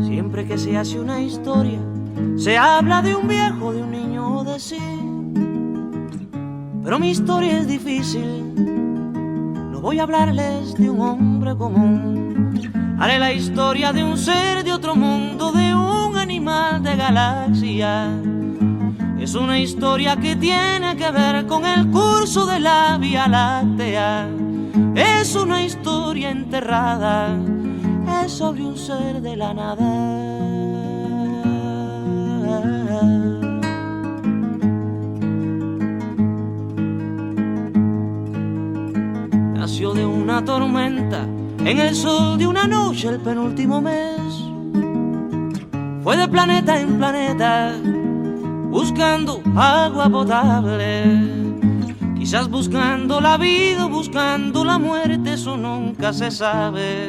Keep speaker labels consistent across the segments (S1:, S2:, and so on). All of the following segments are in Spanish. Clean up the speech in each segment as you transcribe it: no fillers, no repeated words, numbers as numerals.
S1: Siempre que se hace una historia, se habla de un viejo, de un niño o de sí. Pero mi historia es difícil, no voy a hablarles de un hombre común. Haré la historia de un ser de otro mundo, de un animal de galaxia. Es una historia que tiene que ver con el curso de la Vía Láctea. Es una historia enterrada, es sobre un ser de la nada. Nació de una tormenta, en el sol de una noche el penúltimo mes. Fue de planeta en planeta, buscando agua potable. Quizás buscando la vida o buscando la muerte, eso nunca se sabe.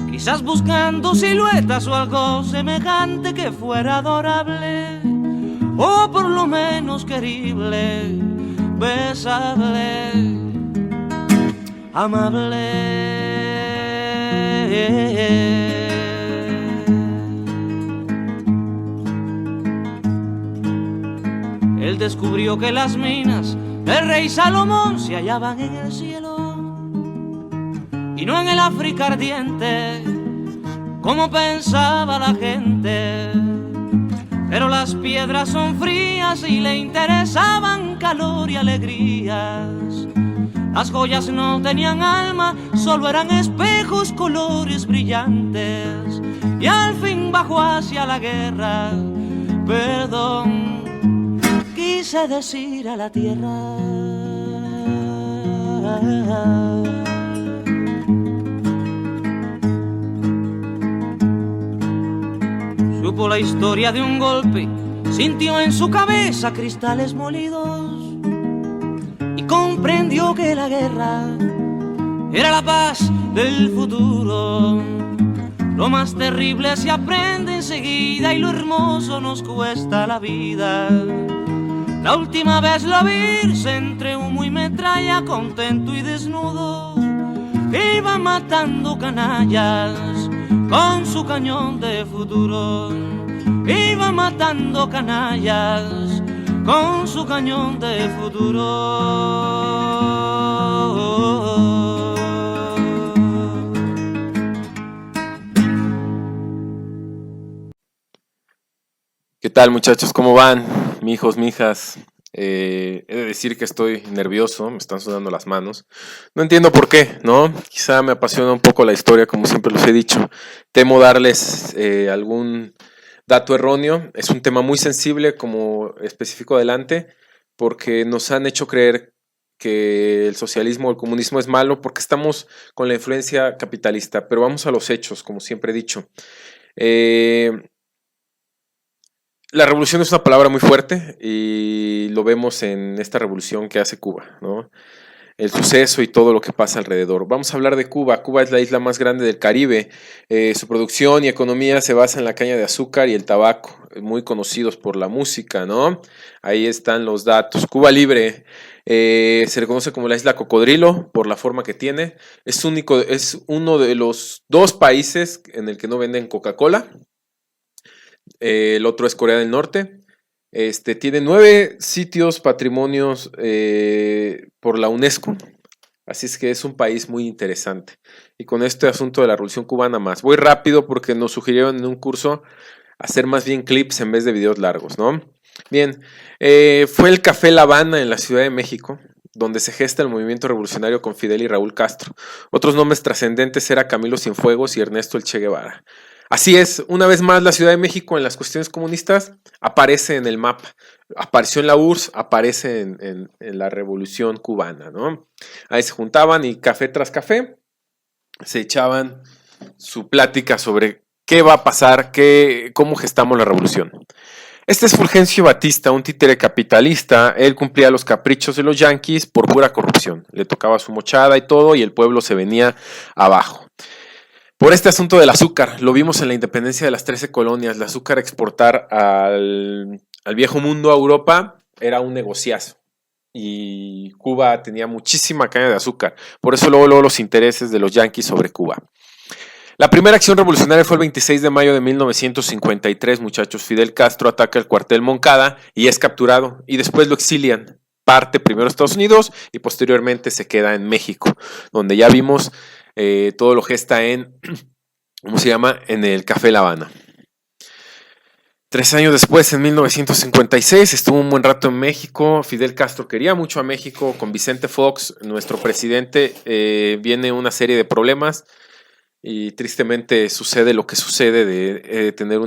S1: Quizás buscando siluetas o algo semejante que fuera adorable, o por lo menos querible, besable, amable. Él descubrió que las minas del rey Salomón se hallaban en el cielo y no en el África ardiente, como pensaba la gente. Pero las piedras son frías y le interesaban calor y alegrías. Las joyas no tenían alma, solo eran espejos, colores brillantes. Y al fin bajó hacia la guerra, perdón, quise decir a la tierra. Supo la historia de un golpe, sintió en su cabeza cristales molidos y comprendió que la guerra era la paz del futuro. Lo más terrible se aprende enseguida y lo hermoso nos cuesta la vida. La última vez lo vi entre humo y metralla, contento y desnudo, iba matando canallas con su cañón de futuro. Iba matando canallas con su cañón de futuro.
S2: ¿Qué tal, muchachos? ¿Cómo van? Mijos, mijas. He de decir que estoy nervioso, me están sudando las manos. No entiendo por qué, ¿no? Quizá me apasiona un poco la historia, como siempre los he dicho. Temo darles algún dato erróneo. Es un tema muy sensible, como especifico adelante, porque nos han hecho creer que el socialismo o el comunismo es malo porque estamos con la influencia capitalista. Pero vamos a los hechos, como siempre he dicho. La revolución es una palabra muy fuerte y lo vemos en esta revolución que hace Cuba, ¿no? El suceso y todo lo que pasa alrededor. Vamos a hablar de Cuba. Cuba es la isla más grande del Caribe. Su producción y economía se basa en la caña de azúcar y el tabaco, muy conocidos por la música, ¿no? Ahí están los datos. Cuba Libre se le conoce como la isla cocodrilo por la forma que tiene. Es uno de los 2 países en el que no venden Coca-Cola. El otro es Corea del Norte. Tiene 9 sitios patrimonios por la UNESCO. Así es que es un país muy interesante. Y con este asunto de la Revolución Cubana más. Voy rápido porque nos sugirieron en un curso hacer más bien clips en vez de videos largos, ¿no? Bien, fue el Café La Habana en la Ciudad de México, donde se gesta el movimiento revolucionario con Fidel y Raúl Castro. Otros nombres trascendentes eran Camilo Cienfuegos y Ernesto El Che Guevara. Así es, una vez más la Ciudad de México en las cuestiones comunistas aparece en el mapa, apareció en la URSS, aparece en la Revolución Cubana, ¿no? Ahí se juntaban y café tras café se echaban su plática sobre qué va a pasar, cómo gestamos la revolución. Este es Fulgencio Batista, un títere capitalista. Él cumplía los caprichos de los yanquis por pura corrupción. Le tocaba su mochada y todo y el pueblo se venía abajo. Por este asunto del azúcar, lo vimos en la independencia de las 13 colonias, el azúcar exportar al viejo mundo, a Europa, era un negociazo. y Cuba tenía muchísima caña de azúcar. Por eso luego los intereses de los yanquis sobre Cuba. La primera acción revolucionaria fue el 26 de mayo de 1953, muchachos. Fidel Castro ataca el cuartel Moncada y es capturado, y después lo exilian. Parte primero a Estados Unidos y posteriormente se queda en México, donde ya vimos todo lo que está en, ¿cómo se llama? En el Café La Habana. 3 años después, en 1956, estuvo un buen rato en México. Fidel Castro quería mucho a México. Con Vicente Fox, nuestro presidente, viene una serie de problemas y tristemente sucede lo que sucede de tener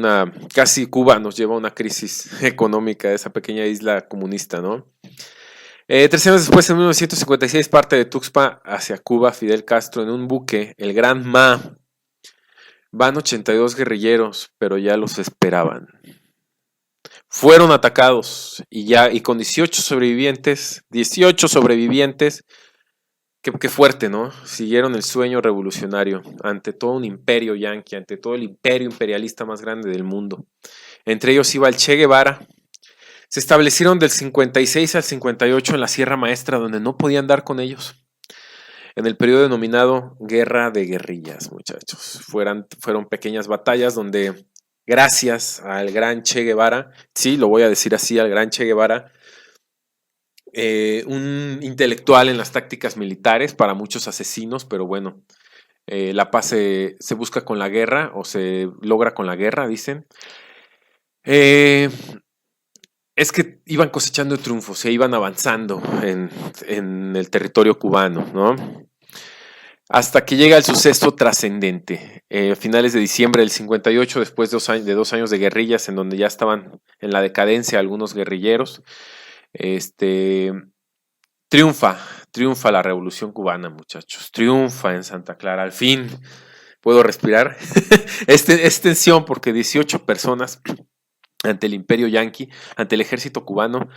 S2: casi Cuba nos lleva a una crisis económica, esa pequeña isla comunista, ¿no? 3 años después, en 1956, parte de Tuxpan hacia Cuba. Fidel Castro en un buque, el Gran Ma. Van 82 guerrilleros, pero ya los esperaban. Fueron atacados y con 18 sobrevivientes, qué fuerte, ¿no? Siguieron el sueño revolucionario ante todo un imperio yanqui, ante todo el imperio imperialista más grande del mundo. Entre ellos iba el Che Guevara. Se establecieron del 56 al 58 en la Sierra Maestra, donde no podían dar con ellos. En el periodo denominado Guerra de Guerrillas, muchachos. Fueron pequeñas batallas donde, gracias al gran Che Guevara, sí, lo voy a decir así, al gran Che Guevara, un intelectual en las tácticas militares, para muchos asesinos, pero bueno, la paz se busca con la guerra, o se logra con la guerra, dicen. Es que iban cosechando triunfos, se iban avanzando en el territorio cubano, ¿no? Hasta que llega el suceso trascendente. A finales de diciembre del 58, después de 2 años de guerrillas, en donde ya estaban en la decadencia algunos guerrilleros, triunfa la revolución cubana, muchachos. Triunfa en Santa Clara. Al fin puedo respirar. Es tensión porque 18 personas ante el imperio yanqui, ante el ejército cubano,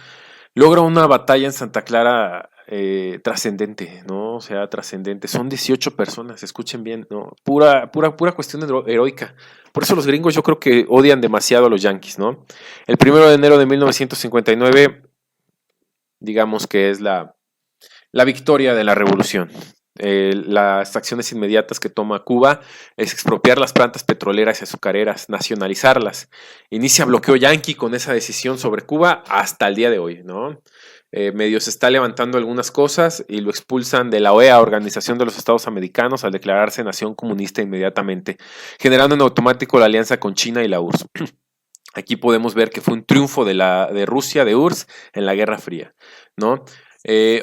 S2: logra una batalla en Santa Clara trascendente, ¿no? O sea, trascendente. Son 18 personas, escuchen bien, ¿no? Pura cuestión heroica. Por eso los gringos yo creo que odian demasiado a los yanquis, ¿no? El 1 de enero de 1959, digamos que es la victoria de la revolución. Las acciones inmediatas que toma Cuba es expropiar las plantas petroleras y azucareras, nacionalizarlas. Inicia bloqueo yanqui con esa decisión sobre Cuba hasta el día de hoy, ¿no? Medio se está levantando algunas cosas y lo expulsan de la OEA, Organización de los Estados Americanos, al declararse nación comunista inmediatamente, generando en automático la alianza con China y la URSS. Aquí podemos ver que fue un triunfo de Rusia, de URSS, en la Guerra Fría, ¿no?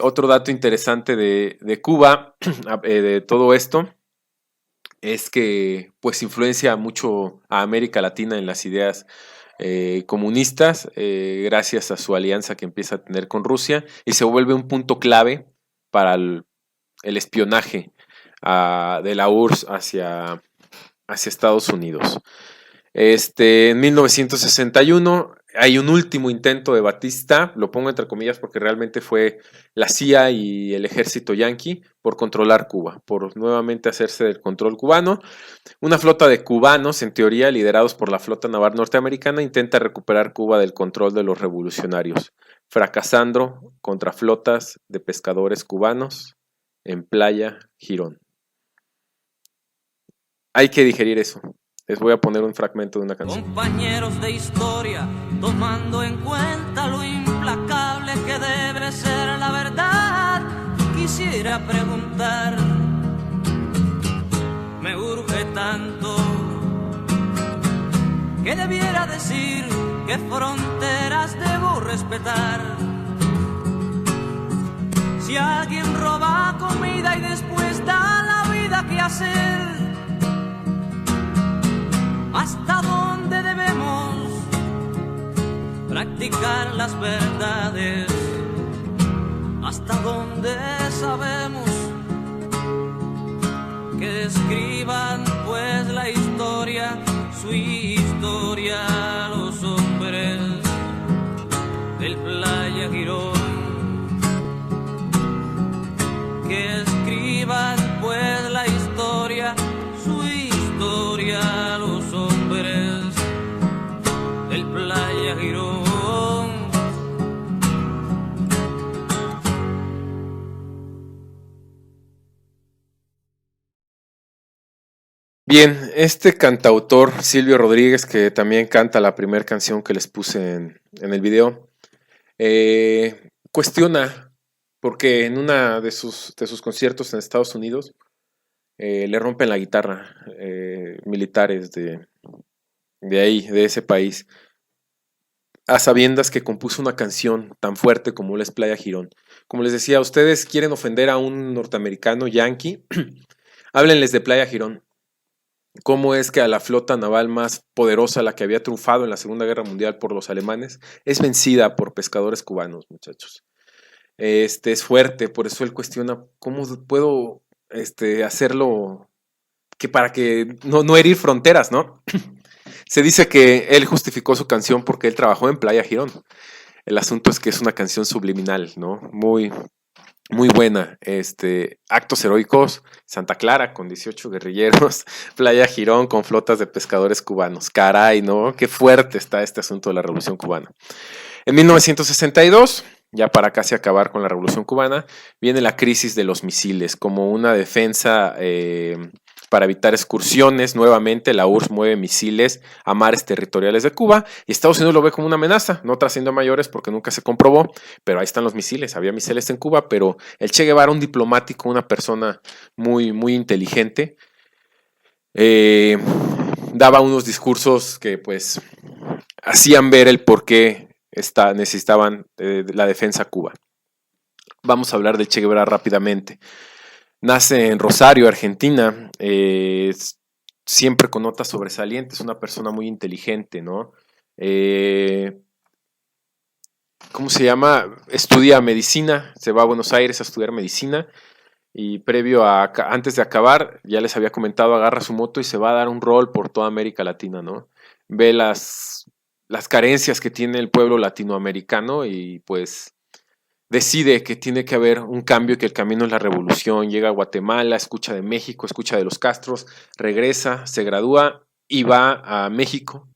S2: Otro dato interesante de Cuba, de todo esto, es que pues influencia mucho a América Latina en las ideas comunistas, gracias a su alianza que empieza a tener con Rusia, y se vuelve un punto clave para el espionaje de la URSS hacia Estados Unidos. En 1961 hay un último intento de Batista, lo pongo entre comillas porque realmente fue la CIA y el ejército yanqui por controlar Cuba, por nuevamente hacerse del control cubano. Una flota de cubanos, en teoría liderados por la flota naval norteamericana, intenta recuperar Cuba del control de los revolucionarios, fracasando contra flotas de pescadores cubanos en Playa Girón. Hay que digerir eso. Les voy a poner un fragmento de una canción.
S1: Compañeros de historia, tomando en cuenta lo implacable que debe ser la verdad, quisiera preguntar, me urge tanto, que debiera decir qué fronteras debo respetar. Si alguien roba comida y después da la vida, ¿qué hacer? ¿Hasta dónde debemos practicar las verdades? ¿Hasta dónde sabemos que escriban pues la historia, su historia, los hombres del Playa Girón? Que escriban pues la historia, su historia, los hombres del Playa Girón.
S2: Bien, este cantautor Silvio Rodríguez, que también canta la primera canción que les puse en el video, cuestiona, porque en una de sus conciertos en Estados Unidos le rompen la guitarra militares de ahí, de ese país, a sabiendas que compuso una canción tan fuerte como es Playa Girón. Como les decía, ustedes quieren ofender a un norteamericano yankee, háblenles de Playa Girón. Cómo es que a la flota naval más poderosa, la que había triunfado en la Segunda Guerra Mundial por los alemanes, es vencida por pescadores cubanos, muchachos. Es fuerte, por eso él cuestiona cómo puedo hacerlo que para que no herir fronteras, ¿no? Se dice que él justificó su canción porque él trabajó en Playa Girón. El asunto es que es una canción subliminal, ¿no? Muy, muy buena. Actos heroicos, Santa Clara con 18 guerrilleros, Playa Girón con flotas de pescadores cubanos. Caray, ¿no? Qué fuerte está este asunto de la Revolución Cubana. En 1962, ya para casi acabar con la Revolución Cubana, viene la crisis de los misiles como una defensa para evitar excursiones. Nuevamente la URSS mueve misiles a mares territoriales de Cuba y Estados Unidos lo ve como una amenaza, no trascendió a mayores porque nunca se comprobó, pero ahí están los misiles. Había misiles en Cuba, pero el Che Guevara, un diplomático, una persona muy, muy inteligente, daba unos discursos que pues hacían ver el por qué necesitaban la defensa a Cuba. Vamos a hablar del Che Guevara rápidamente. Nace en Rosario, Argentina, siempre con notas sobresalientes, una persona muy inteligente, ¿no? ¿Cómo se llama? Estudia medicina, se va a Buenos Aires a estudiar medicina y antes de acabar, ya les había comentado, agarra su moto y se va a dar un rol por toda América Latina, ¿no? Ve las carencias que tiene el pueblo latinoamericano y pues decide que tiene que haber un cambio y que el camino es la revolución. Llega a Guatemala, escucha de México, escucha de los Castros, regresa, se gradúa y va a México,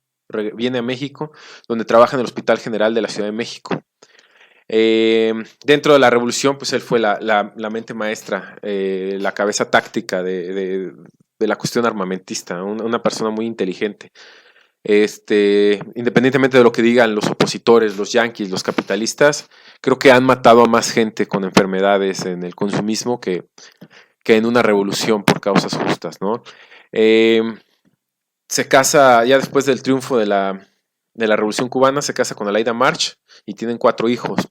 S2: viene a México, donde trabaja en el Hospital General de la Ciudad de México. Dentro de la revolución, pues él fue la mente maestra, la cabeza táctica de la cuestión armamentista, una persona muy inteligente. Independientemente de lo que digan los opositores, los yanquis, los capitalistas, creo que han matado a más gente con enfermedades en el consumismo que en una revolución por causas justas, ¿no? Se casa, ya después del triunfo de la Revolución Cubana, se casa con Aleida March y tienen 4 hijos.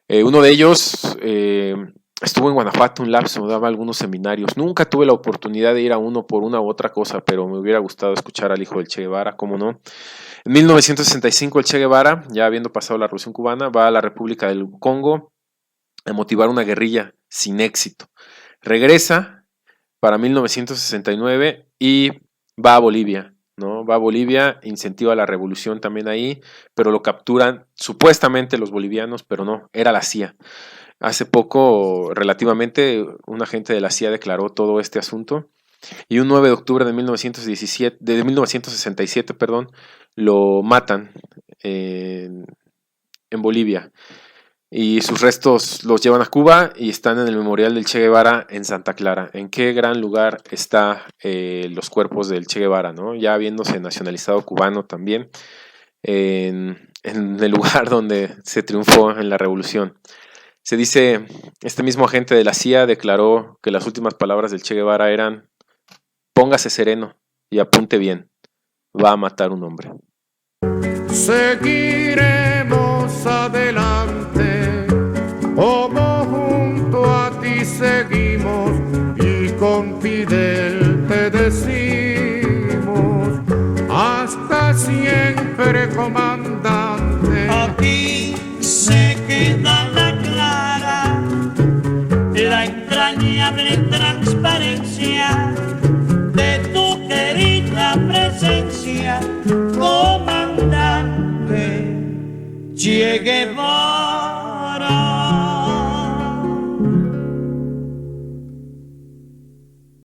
S2: Uno de ellos estuvo en Guanajuato un lapso, daba algunos seminarios. Nunca tuve la oportunidad de ir a uno por una u otra cosa, pero me hubiera gustado escuchar al hijo del Che Guevara, ¿cómo no? En 1965 el Che Guevara, ya habiendo pasado la Revolución Cubana, va a la República del Congo a motivar una guerrilla sin éxito. Regresa para 1969 y va a Bolivia, ¿no? Va a Bolivia, incentiva la revolución también ahí, pero lo capturan supuestamente los bolivianos, pero no, era la CIA. Hace poco, relativamente, un agente de la CIA declaró todo este asunto y un 9 de octubre de 1967, lo matan en Bolivia y sus restos los llevan a Cuba y están en el memorial del Che Guevara en Santa Clara. En qué gran lugar están los cuerpos del Che Guevara, ¿no? Ya habiéndose nacionalizado cubano también, en el lugar donde se triunfó en la revolución. Se dice, este mismo agente de la CIA declaró que las últimas palabras del Che Guevara eran: póngase sereno y apunte bien, va a matar un hombre.
S3: Seguiremos adelante, como junto a ti seguimos, y con Fidel te decimos, hasta siempre, comandante.
S4: Aquí se queda la clara, la entrañable transparencia de tu querida presencia, comandante Che Guevara.